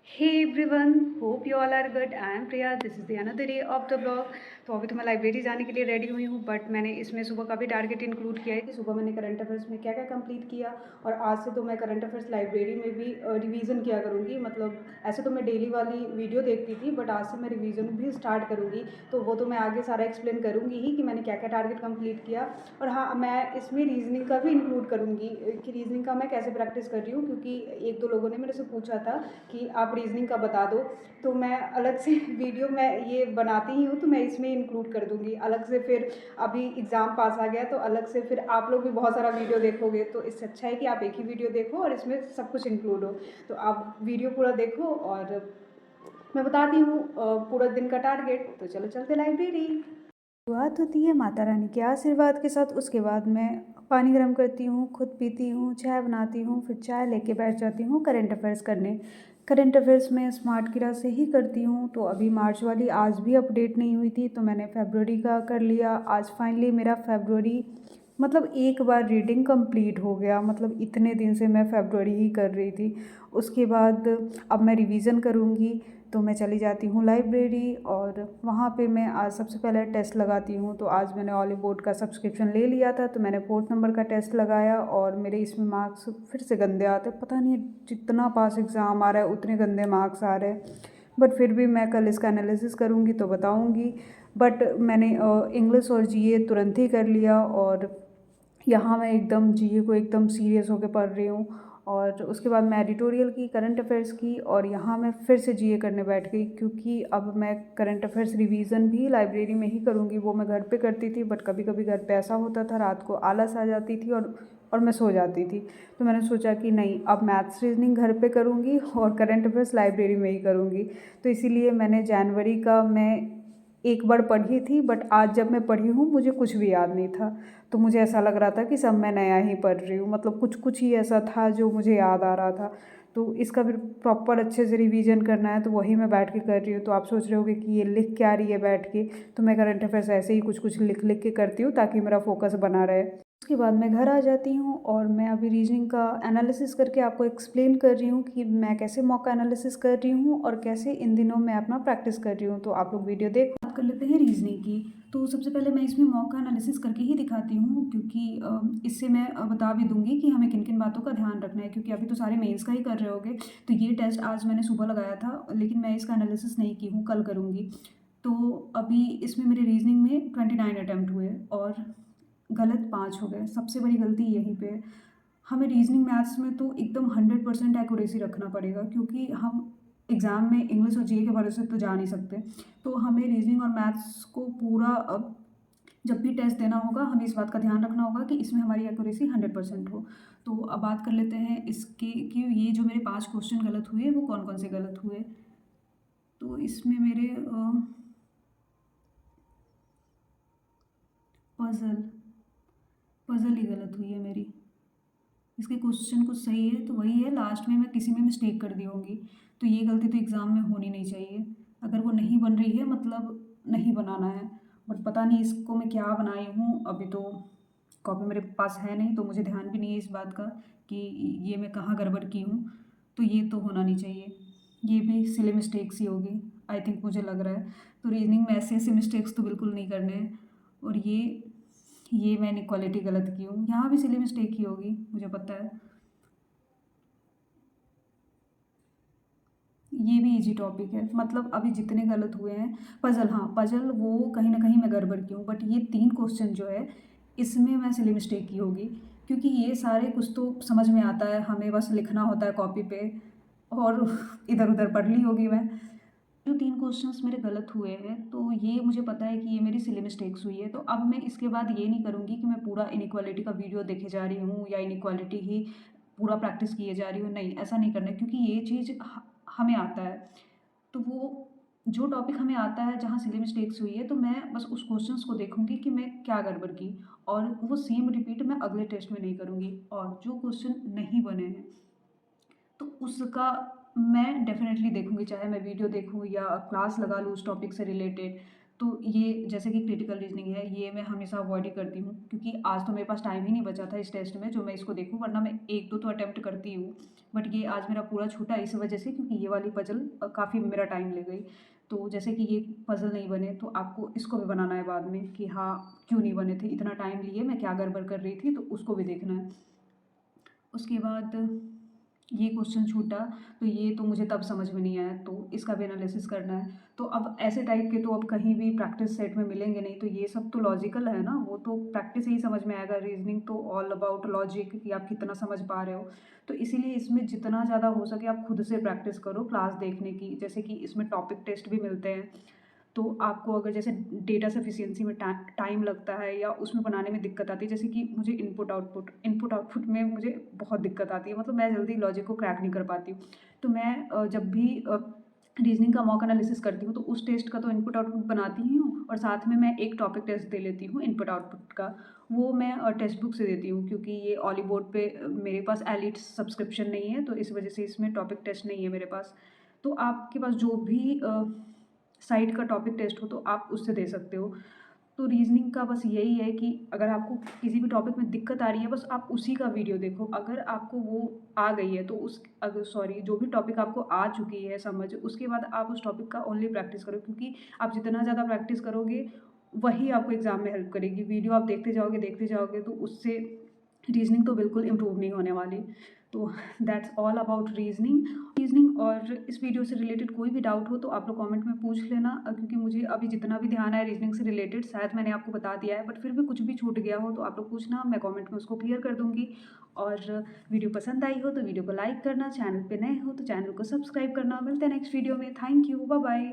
Hey everyone, hope you all are good. I am Priya. This is the another day of the blog. तो अभी तो मैं library जाने के लिए रेडी हुई हूँ, बट मैंने इसमें सुबह का भी टारगेट इंक्लूड किया है कि सुबह मैंने करंट अफेयर्स में क्या क्या कंप्लीट किया। और आज से तो मैं करंट अफेयर्स लाइब्रेरी में भी रिवीजन किया करूँगी। मतलब ऐसे तो मैं डेली वाली वीडियो देखती थी, बट आज से मैं रिवीजन भी स्टार्ट करूँगी। तो वो तो मैं आगे सारा एक्सप्लेन करूँगी ही कि मैंने क्या क्या टारगेट कंप्लीट किया। और हाँ, मैं इसमें रीजनिंग का भी इंक्लूड करूँगी कि रीजनिंग का मैं कैसे प्रैक्टिस कर रही हूँ, क्योंकि एक दो लोगों ने मेरे से पूछा था कि आप रीजनिंग का बता दो। तो मैं अलग से वीडियो मैं ये बनाती ही हूँ, तो मैं इसमें इंक्लूड कर दूँगी अलग से। फिर अभी एग्ज़ाम पास आ गया तो अलग से फिर आप लोग भी बहुत सारा वीडियो देखोगे, तो इससे अच्छा है कि आप एक ही वीडियो देखो और इसमें सब कुछ इंक्लूड हो। तो आप वीडियो पूरा देखो और मैं बताती हूँ पूरा दिन का टारगेट। तो चलो चलते लाइब्रेरी। शुरुआत होती है माता रानी के आशीर्वाद के साथ। उसके बाद मैं पानी गर्म करती हूँ, खुद पीती हूँ, चाय बनाती हूँ, फिर चाय लेके बैठ जाती हूँ करंट अफेयर्स करने। करंट अफेयर्स में स्मार्ट किरा से ही करती हूँ। तो अभी मार्च वाली आज भी अपडेट नहीं हुई थी, तो मैंने फरवरी का कर लिया। आज फाइनली मेरा फरवरी मतलब एक बार रीडिंग कंप्लीट हो गया। मतलब इतने दिन से मैं फरवरी ही कर रही थी। उसके बाद अब मैं रिवीज़न करूँगी, तो मैं चली जाती हूँ लाइब्रेरी और वहाँ पे मैं आज सबसे पहले टेस्ट लगाती हूँ। तो आज मैंने ऑलिव बोर्ड का सब्सक्रिप्शन ले लिया था, तो मैंने 4th नंबर का टेस्ट लगाया और मेरे इसमें मार्क्स फिर से गंदे आते। पता नहीं जितना पास एग्ज़ाम आ रहा है उतने गंदे मार्क्स आ रहे हैं। बट फिर भी मैं कल इसका एनालिसिस करूँगी तो बताऊँगी। बट मैंने इंग्लिश और जीए तुरंत ही कर लिया और यहाँ मैं एकदम जीए को एकदम सीरियस होकर पढ़ रही हूँ। और उसके बाद मैं एडिटोरियल की, करंट अफेयर्स की, और यहाँ मैं फिर से जीए करने बैठ गई, क्योंकि अब मैं करंट अफेयर्स रिवीजन भी लाइब्रेरी में ही करूँगी। वो मैं घर पे करती थी, बट कभी कभी घर पे ऐसा होता था रात को आलस आ जाती थी और मैं सो जाती थी। तो मैंने सोचा कि नहीं, अब मैथ्स रीजनिंग घर पे करूँगी और करंट अफेयर्स लाइब्रेरी में ही करूँगी। तो इसीलिए मैंने जनवरी का मैं एक बार पढ़ी थी, बट आज जब मैं पढ़ी हूँ मुझे कुछ भी याद नहीं था। तो मुझे ऐसा लग रहा था कि सब मैं नया ही पढ़ रही हूँ। मतलब कुछ कुछ ही ऐसा था जो मुझे याद आ रहा था। तो इसका फिर प्रॉपर अच्छे से रिवीजन करना है, तो वही मैं बैठ के कर रही हूँ। तो आप सोच रहे होगे कि ये लिख क्या रही है बैठ के। तो मैं करंट अफेयर्स ऐसे ही कुछ कुछ लिख लिख के करती हूँ ताकि मेरा फोकस बना रहे। उसके बाद मैं घर आ जाती हूँ और मैं अभी रीजनिंग का एनालिसिस करके आपको एक्सप्लेन कर रही हूँ कि मैं कैसे मॉक एनालिसिस कर रही हूँ और कैसे इन दिनों मैं अपना प्रैक्टिस कर रही हूँ। तो आप लोग वीडियो देख। बात कर लेते हैं रीजनिंग की। तो सबसे पहले मैं इसमें मॉक का एनालिसिस करके ही दिखाती हूँ, क्योंकि इससे मैं बता भी दूंगी कि हमें किन किन बातों का ध्यान रखना है, क्योंकि अभी तो सारे मेंस का ही कर रहे होगे। तो ये टेस्ट आज मैंने सुबह लगाया था, लेकिन मैं इसका एनालिसिस नहीं की हूँ, कल करूँगी। तो अभी इसमें मेरे रीजनिंग में 29 अटैम्प्ट हुए और गलत 5 हो गए। सबसे बड़ी गलती यहीं पे है। हमें रीजनिंग मैथ्स में तो एकदम 100% एक्यूरेसी रखना पड़ेगा, क्योंकि हम एग्ज़ाम में इंग्लिश और जीए के भरोसे तो जा नहीं सकते। तो हमें रीजनिंग और मैथ्स को पूरा जब भी टेस्ट देना होगा हमें इस बात का ध्यान रखना होगा कि इसमें हमारी एक्यूरेसी 100% हो। तो अब बात कर लेते हैं इसके कि ये जो मेरे 5 क्वेश्चन गलत हुए वो कौन कौन से गलत हुए। तो इसमें मेरे पज़ल पज़ल ही गलत हुई है मेरी। इसके क्वेश्चन कुछ सही है तो वही है, लास्ट में मैं किसी में मिस्टेक कर दी होंगी। तो ये गलती तो एग्ज़ाम में होनी नहीं चाहिए। अगर वो नहीं बन रही है मतलब नहीं बनाना है। बट पता नहीं इसको मैं क्या बनाई हूँ, अभी तो कॉपी मेरे पास है नहीं, तो मुझे ध्यान भी नहीं है इस बात का कि ये मैं कहाँ गड़बड़ की हूँ। तो ये तो होना नहीं चाहिए, ये भी सिली मिस्टेक्स ही होगी आई थिंक, मुझे लग रहा है। तो रीजनिंग में ऐसे ऐसे मिस्टेक्स तो बिल्कुल नहीं करने हैं। और ये मैंने क्वालिटी गलत की हूँ, यहाँ भी सिली मिस्टेक ही होगी मुझे पता है। ये भी इजी टॉपिक है। मतलब अभी जितने गलत हुए हैं, पजल, हाँ पजल वो कहीं ना कहीं मैं गड़बड़ की हूँ, बट ये 3 क्वेश्चन जो है इसमें मैं सिली मिस्टेक की होगी, क्योंकि ये सारे कुछ तो समझ में आता है, हमें बस लिखना होता है कॉपी पे और इधर उधर पढ़ ली होगी मैं। जो 3 क्वेश्चंस मेरे गलत हुए हैं तो ये मुझे पता है कि ये मेरी सिली मिस्टेक्स हुई है। तो अब मैं इसके बाद ये नहीं करूँगी कि मैं पूरा इनइक्वालिटी का वीडियो देखे जा रही हूँ या इनइक्वालिटी ही पूरा प्रैक्टिस किए जा रही हूँ। नहीं, ऐसा नहीं करना है, क्योंकि ये चीज़ हमें आता है। तो वो जो टॉपिक हमें आता है जहाँ सिली मिस्टेक्स हुई है, तो मैं बस उस क्वेश्चंस को देखूंगी कि मैं क्या गड़बड़ की, और वो सेम रिपीट मैं अगले टेस्ट में नहीं करूँगी। और जो क्वेश्चन नहीं बने हैं तो उसका मैं डेफ़िनेटली देखूँगी, चाहे मैं वीडियो देखूँ या क्लास लगा लूँ उस टॉपिक से रिलेटेड। तो ये जैसे कि क्रिटिकल रीजनिंग है, ये मैं हमेशा अवॉइड ही करती हूँ, क्योंकि आज तो मेरे पास टाइम ही नहीं बचा था इस टेस्ट में जो मैं इसको देखूँ, वरना मैं 1-2 तो अटेम्प्ट करती हूँ। बट ये आज मेरा पूरा छूटा इस वजह से, क्योंकि ये वाली पज़ल काफ़ी मेरा टाइम ले गई। तो जैसे कि ये पज़ल नहीं बने तो आपको इसको भी बनाना है बाद में कि हाँ, क्यों नहीं बने थे, इतना टाइम लिए मैं क्या गड़बड़ कर रही थी, तो उसको भी देखना है। उसके बाद ये क्वेश्चन छूटा, तो ये तो मुझे तब समझ में नहीं आया, तो इसका भी एनालिसिस करना है। तो अब ऐसे टाइप के तो अब कहीं भी प्रैक्टिस सेट में मिलेंगे नहीं, तो ये सब तो लॉजिकल है ना, वो तो प्रैक्टिस से ही समझ में आएगा। रीजनिंग तो ऑल अबाउट लॉजिक कि आप कितना समझ पा रहे हो। तो इसीलिए इसमें जितना ज़्यादा हो सके आप खुद से प्रैक्टिस करो क्लास देखने की। जैसे कि इसमें टॉपिक टेस्ट भी मिलते हैं, तो आपको अगर जैसे डेटा सफिशिएंसी में टाइम लगता है या उसमें बनाने में दिक्कत आती है, जैसे कि मुझे इनपुट आउटपुट में मुझे बहुत दिक्कत आती है, मतलब मैं जल्दी लॉजिक को क्रैक नहीं कर पाती हूँ। तो मैं जब भी रीजनिंग का मॉक एनालिसिस करती हूँ, तो उस टेस्ट का तो इनपुट आउटपुट बनाती ही हूँ, और साथ में मैं एक टॉपिक टेस्ट दे लेती हूँ इनपुट आउटपुट का। वो मैं टेक्स्ट बुक से देती हूँ, क्योंकि ये ऑली बोर्ड पे मेरे पास एलिट सब्सक्रिप्शन नहीं है, तो इस वजह से इसमें टॉपिक टेस्ट नहीं है मेरे पास। तो आपके पास जो भी साइट का टॉपिक टेस्ट हो तो आप उससे दे सकते हो। तो रीज़निंग का बस यही है कि अगर आपको किसी भी टॉपिक में दिक्कत आ रही है, बस आप उसी का वीडियो देखो। अगर आपको वो आ गई है तो उस अगर सॉरी जो भी टॉपिक आपको आ चुकी है समझ, उसके बाद आप उस टॉपिक का ओनली प्रैक्टिस करो, क्योंकि आप जितना ज़्यादा प्रैक्टिस करोगे, वही आपको एग्ज़ाम में हेल्प करेगी। वीडियो आप देखते जाओगे तो उससे रीज़निंग तो बिल्कुल इम्प्रूव नहीं होने वाली। तो दैट्स ऑल अबाउट रीज़निंग। और इस वीडियो से रिलेटेड कोई भी डाउट हो तो आप लोग कमेंट में पूछ लेना, क्योंकि मुझे अभी जितना भी ध्यान है रीज़निंग से रिलेटेड शायद मैंने आपको बता दिया है, बट फिर भी कुछ भी छूट गया हो तो आप लोग पूछना, मैं कमेंट में उसको क्लियर कर दूँगी। और वीडियो पसंद आई हो तो वीडियो को लाइक करना, चैनल पे नए हो तो चैनल को सब्सक्राइब करना। मिलते हैं नेक्स्ट वीडियो में। Thank you, bye bye.